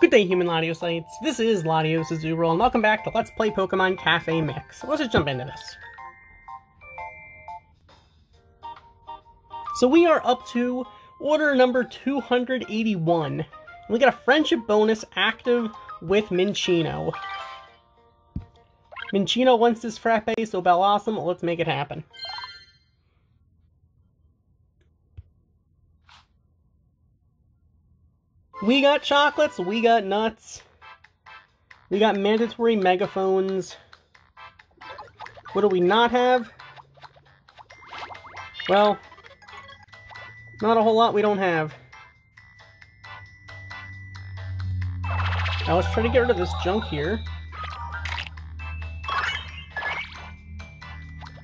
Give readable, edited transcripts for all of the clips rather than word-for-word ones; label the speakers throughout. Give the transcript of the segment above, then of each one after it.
Speaker 1: Good day, human Latiocytes. This is LatiosAzurill, and welcome back to Let's Play Pokemon Cafe Mix. So let's just jump into this. So we are up to order number 281. We got a friendship bonus active with Minccino. Minccino wants this frappe, so Awesome, let's make it happen. We got chocolates, we got nuts, we got mandatory megaphones. What do we not have? Well, not a whole lot we don't have. Now let's try to get rid of this junk here.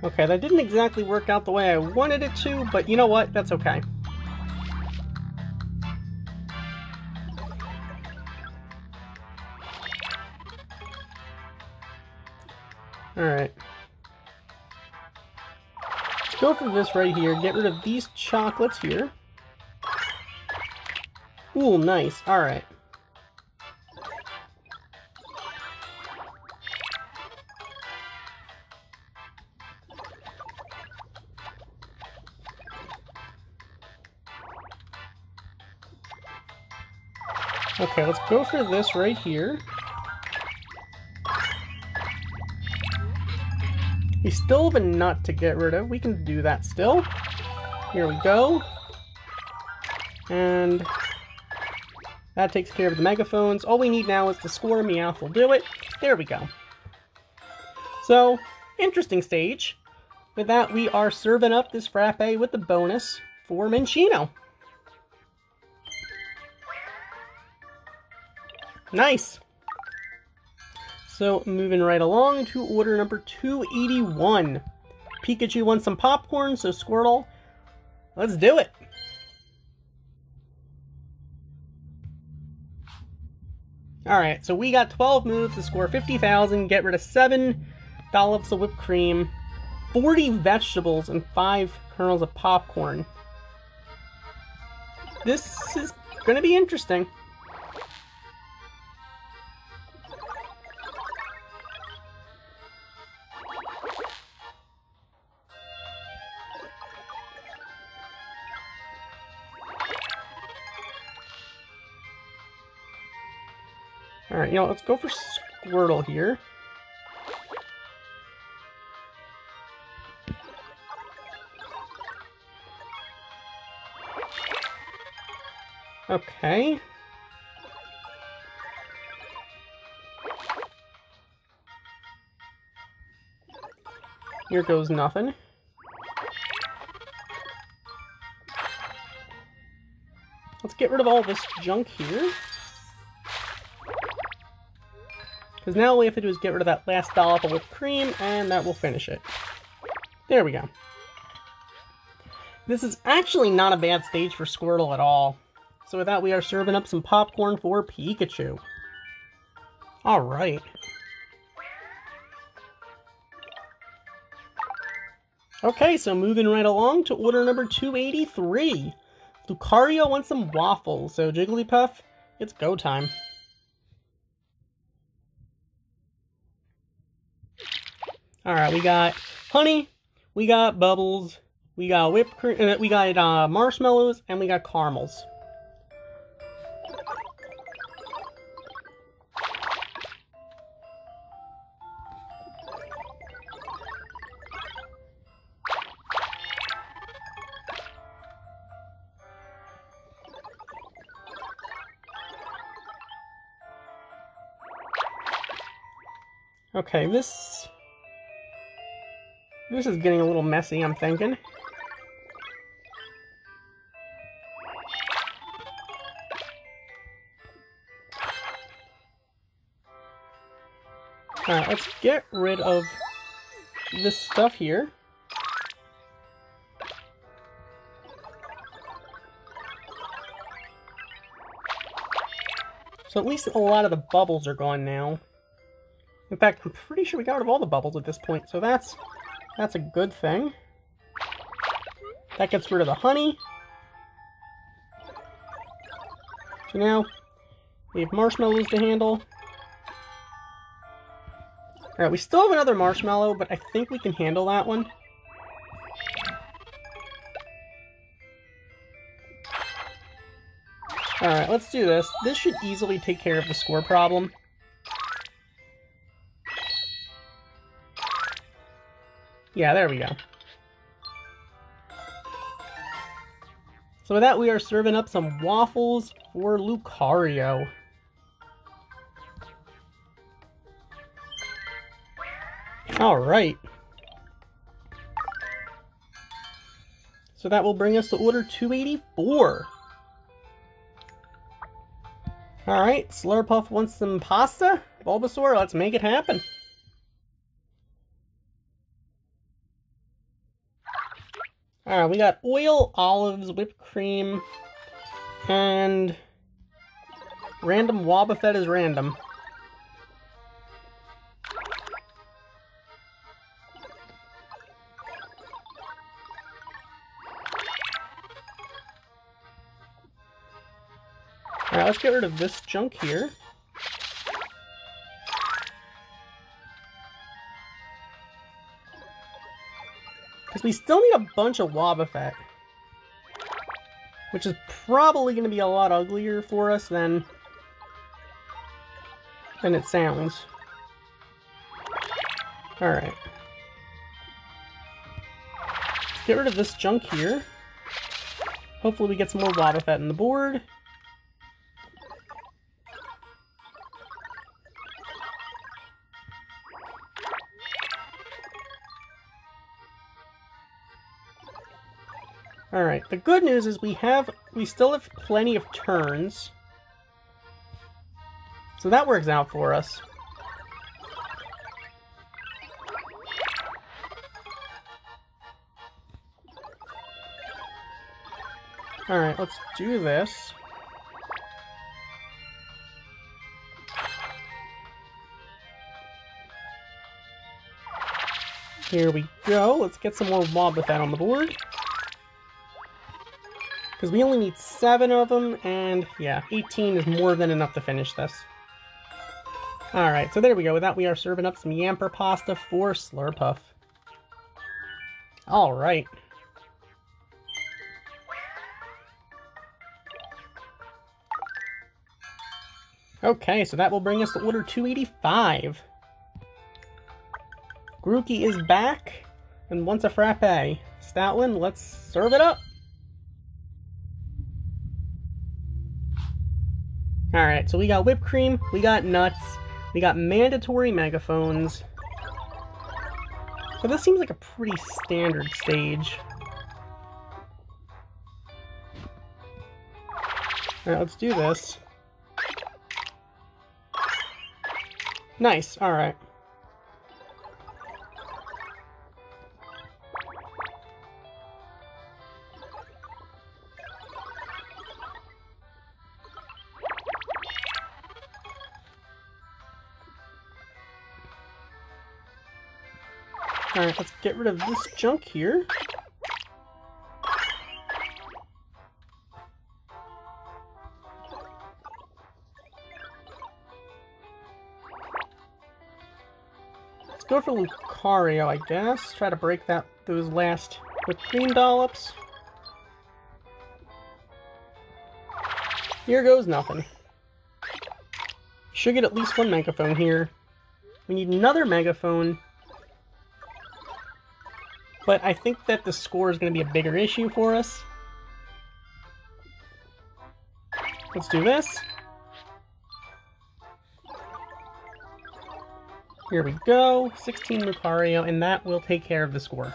Speaker 1: Okay, that didn't exactly work out the way I wanted it to, but you know what? That's okay. Alright. Let's go for this right here. Get rid of these chocolates here. Ooh, nice. Alright. Okay, let's go for this right here. We still have a nut to get rid of. We can do that still. Here we go. And that takes care of the megaphones. All we need now is the score. Meowth will do it. There we go. So, interesting stage. With that, we are serving up this frappe with the bonus for Minccino. Nice. So, moving right along to order number 281. Pikachu wants some popcorn, so Squirtle, let's do it. Alright, so we got 12 moves to score 50,000, get rid of 7 dollops of whipped cream, 40 vegetables, and 5 kernels of popcorn. This is going to be interesting. Alright, you know, let's go for Squirtle here. Okay. Here goes nothing. Let's get rid of all this junk here. Because now all we have to do is get rid of that last dollop of whipped cream, and that will finish it. There we go. This is actually not a bad stage for Squirtle at all. So with that, we are serving up some popcorn for Pikachu. Alright. Okay, so moving right along to order number 283. Lucario wants some waffles, so Jigglypuff, it's go time. Alright, we got honey, we got bubbles, we got whipped cream, we got marshmallows, and we got caramels. Okay, this is getting a little messy, I'm thinking. Alright, let's get rid of this stuff here. So at least a lot of the bubbles are gone now. In fact, I'm pretty sure we got rid of all the bubbles at this point, so that's a good thing. That gets rid of the honey. So now, We have marshmallows to handle. Alright, we still have another marshmallow, but I think we can handle that one. Alright, let's do this. This should easily take care of the score problem. Yeah, there we go. So with that, we are serving up some waffles for Lucario. Alright. So that will bring us to order 284. Alright, Slurpuff wants some pasta. Bulbasaur, let's make it happen. Alright, we got oil, olives, whipped cream, and random Wobbuffet is random. Alright, let's get rid of this junk here. Because we still need a bunch of Wobbuffet. Which is probably going to be a lot uglier for us than it sounds. Alright. Let's get rid of this junk here. Hopefully we get some more Wobbuffet in the board. Alright, the good news is we still have plenty of turns. So that works out for us. Alright, let's do this. Here we go. Let's get some more Wobbuffet on the board. Because we only need 7 of them, and yeah, 18 is more than enough to finish this. Alright, so there we go. With that, we are serving up some Yamper pasta for Slurpuff. Alright. Okay, so that will bring us to order 285. Grookey is back, and wants a frappe. Stoutland, let's serve it up! Alright, so we got whipped cream, we got nuts, we got mandatory megaphones. So this seems like a pretty standard stage. Alright, let's do this. Nice, alright. Alright, let's get rid of this junk here. Let's go for Lucario, I guess. Try to break those last whipped cream dollops. Here goes nothing. Should get at least one megaphone here. We need another megaphone. But I think that the score is going to be a bigger issue for us. Let's do this. Here we go. 16 Lucario, and that will take care of the score.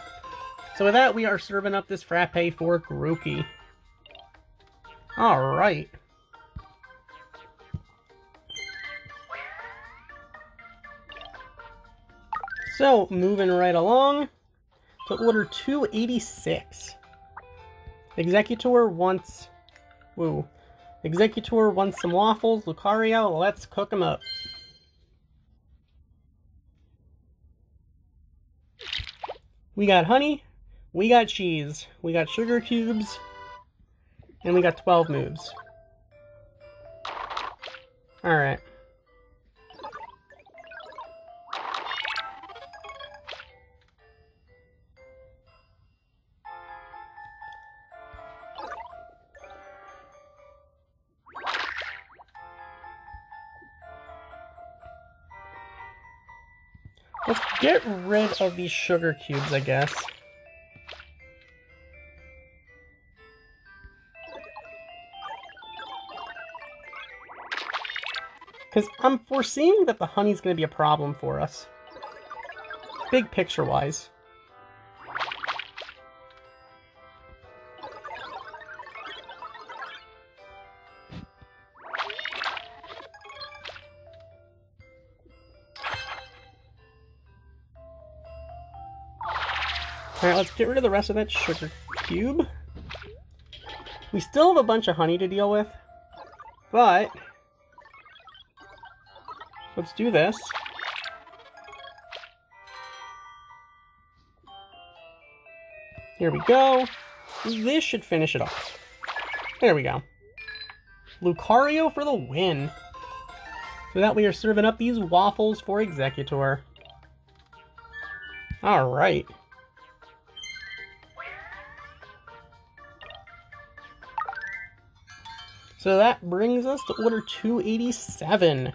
Speaker 1: So with that, we are serving up this frappe for Grookey. Alright. So, moving right along. To order 286. Executor wants... Woo. Executor wants some waffles. Lucario, let's cook them up. We got honey. We got cheese. We got sugar cubes. And we got 12 moves. Alright. Let's get rid of these sugar cubes, I guess. Because I'm foreseeing that the honey's going to be a problem for us. Big picture-wise. Alright, let's get rid of the rest of that sugar cube. We still have a bunch of honey to deal with, but let's do this. Here we go. This should finish it off. There we go. Lucario for the win. So that we are serving up these waffles for Executor. Alright. So that brings us to order 287.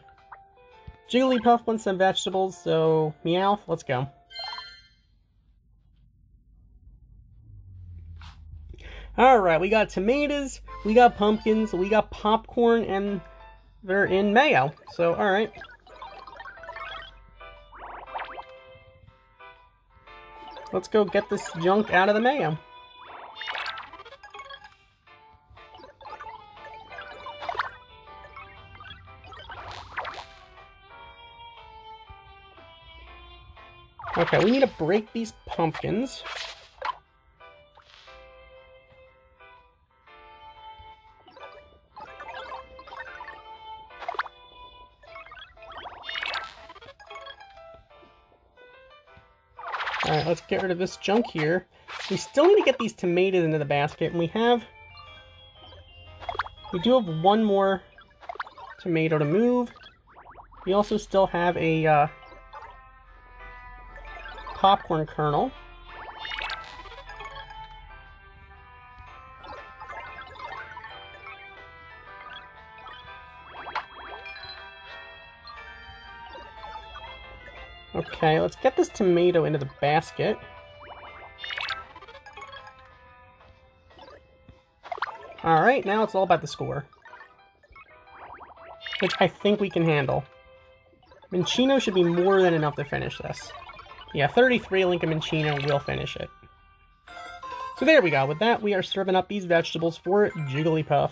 Speaker 1: Jigglypuff wants some vegetables, so Meowth, let's go. Alright, we got tomatoes, we got pumpkins, we got popcorn, and they're in mayo. So, alright. Let's go get this junk out of the mayo. Okay, we need to break these pumpkins. Alright, let's get rid of this junk here. We still need to get these tomatoes into the basket, and we do have one more tomato to move. We also still have a popcorn kernel. Okay, let's get this tomato into the basket. Alright, now it's all about the score, which I think we can handle. Minccino should be more than enough to finish this. Yeah, 33 Lincoln Minccino will finish it. So there we go. With that, we are serving up these vegetables for Jigglypuff.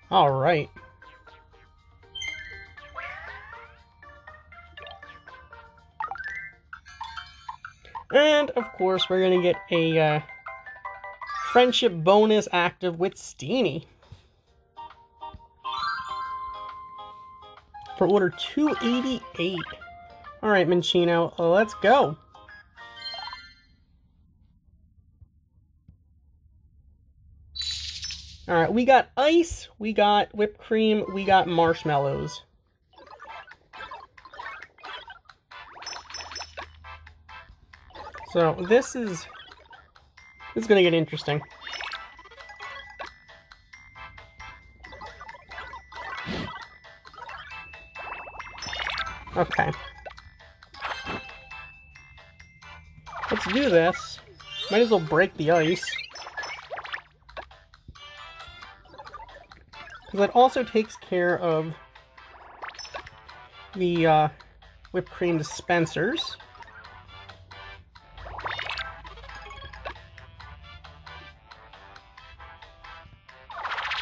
Speaker 1: Alright. And, of course, we're going to get a friendship bonus active with Steenie. For order 288. Alright, Minccino, let's go. Alright, we got ice, we got whipped cream, we got marshmallows. So this is gonna get interesting. Okay. Let's do this. Might as well break the ice. Because it also takes care of the whipped cream dispensers.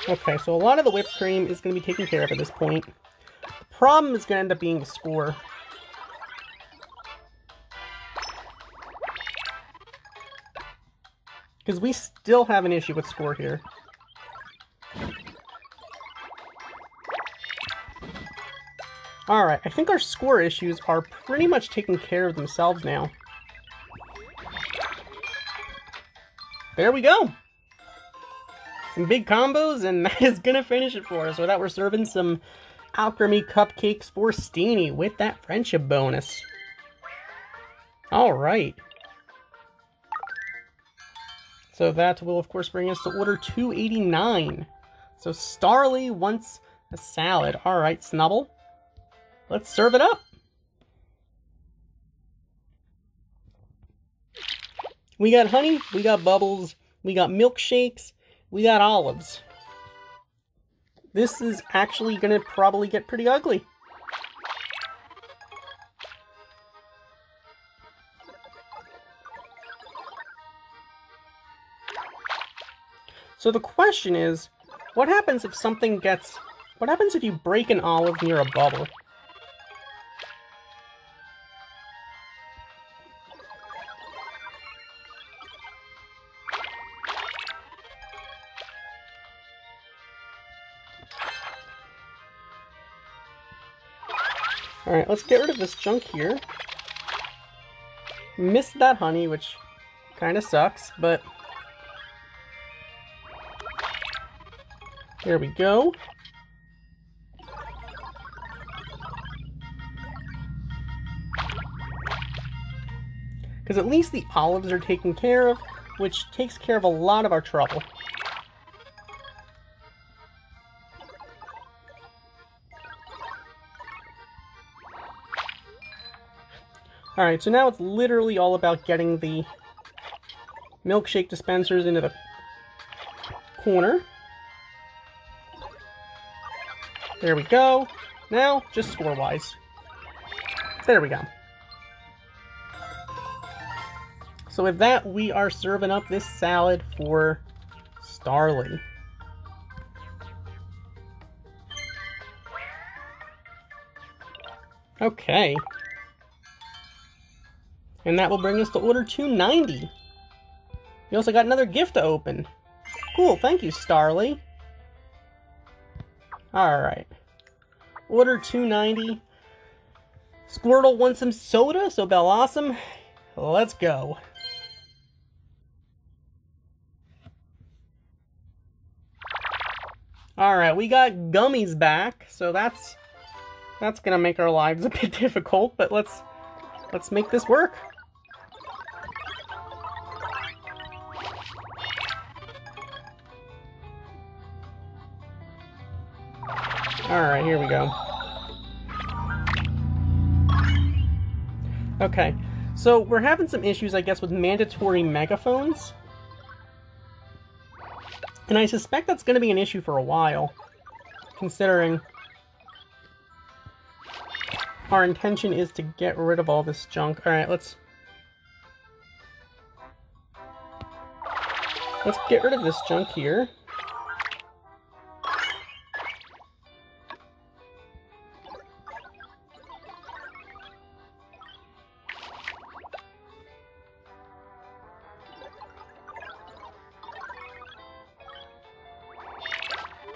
Speaker 1: Okay, so a lot of the whipped cream is going to be taken care of at this point. The problem is going to end up being the score. Because we still have an issue with score here. Alright, I think our score issues are pretty much taken care of themselves now. There we go! some big combos, and that is gonna finish it for us. With that, we're serving some alchemy cupcakes for Steenie with that friendship bonus. Alright. So that will, of course, bring us to order 289. So Starly wants a salad. Alright, Snubble. Let's serve it up. We got honey, we got bubbles, we got milkshakes, we got olives. This is actually going to probably get pretty ugly. So the question is, what happens if something gets... What happens if you break an olive near a bubble? Alright, let's get rid of this junk here. Missed that honey, which kind of sucks, but... There we go. Because at least the olives are taken care of, which takes care of a lot of our trouble. Alright, so now it's literally all about getting the milkshake dispensers into the corner. There we go. Now, just score-wise. There we go. So with that, we are serving up this salad for Starly. Okay. And that will bring us to order 290. We also got another gift to open. Cool, thank you, Starly. Alright. Order 290. Squirtle wants some soda, so Bellossom, let's go. Alright, we got gummies back, so that's gonna make our lives a bit difficult, but let's make this work. Alright, here we go. Okay, so we're having some issues, I guess, with mandatory megaphones. And I suspect that's going to be an issue for a while, considering our intention is to get rid of all this junk. Alright, let's get rid of this junk here.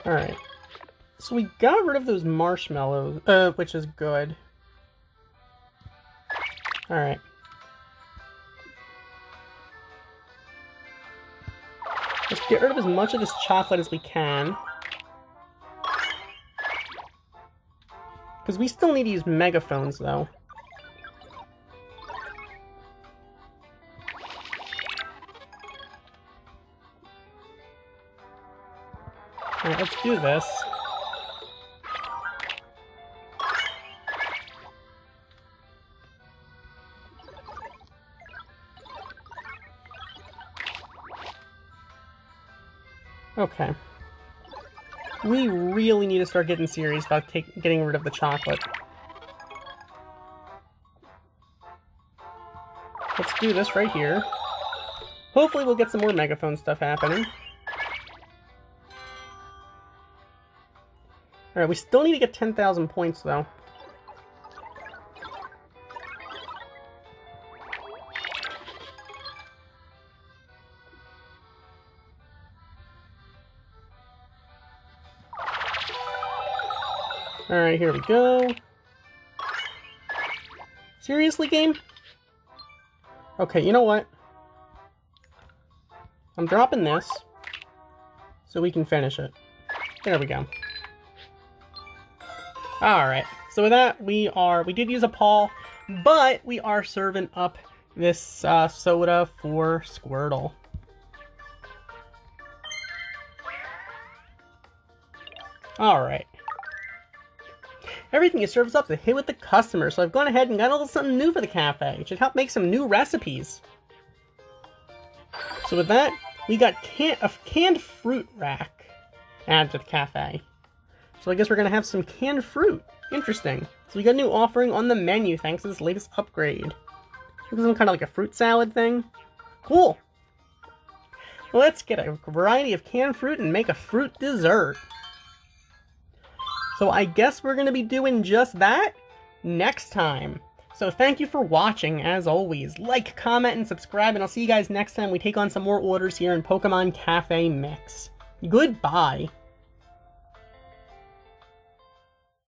Speaker 1: Alright, so we got rid of those marshmallows, which is good. Alright. Let's get rid of as much of this chocolate as we can. Because we still need to use megaphones, though. Alright, let's do this. Okay. We really need to start getting serious about getting rid of the chocolate. Let's do this right here. Hopefully we'll get some more megaphone stuff happening. Alright, we still need to get 10,000 points, though. Alright, here we go. Seriously, game? Okay, you know what? I'm dropping this. so we can finish it. There we go. Alright, so with that, we did use a paw, but we are serving up this soda for Squirtle. Alright. Everything is served up to hit with the customer, so I've gone ahead and got a little something new for the cafe. It should help make some new recipes. So with that, we got a canned fruit rack added to the cafe. So I guess we're going to have some canned fruit. Interesting. So we got a new offering on the menu thanks to this latest upgrade. Looks some kind of like a fruit salad thing. Cool. Let's get a variety of canned fruit and make a fruit dessert. So I guess we're going to be doing just that next time. So thank you for watching, as always. Like, comment, and subscribe, and I'll see you guys next time we take on some more orders here in Pokemon Cafe Mix. Goodbye.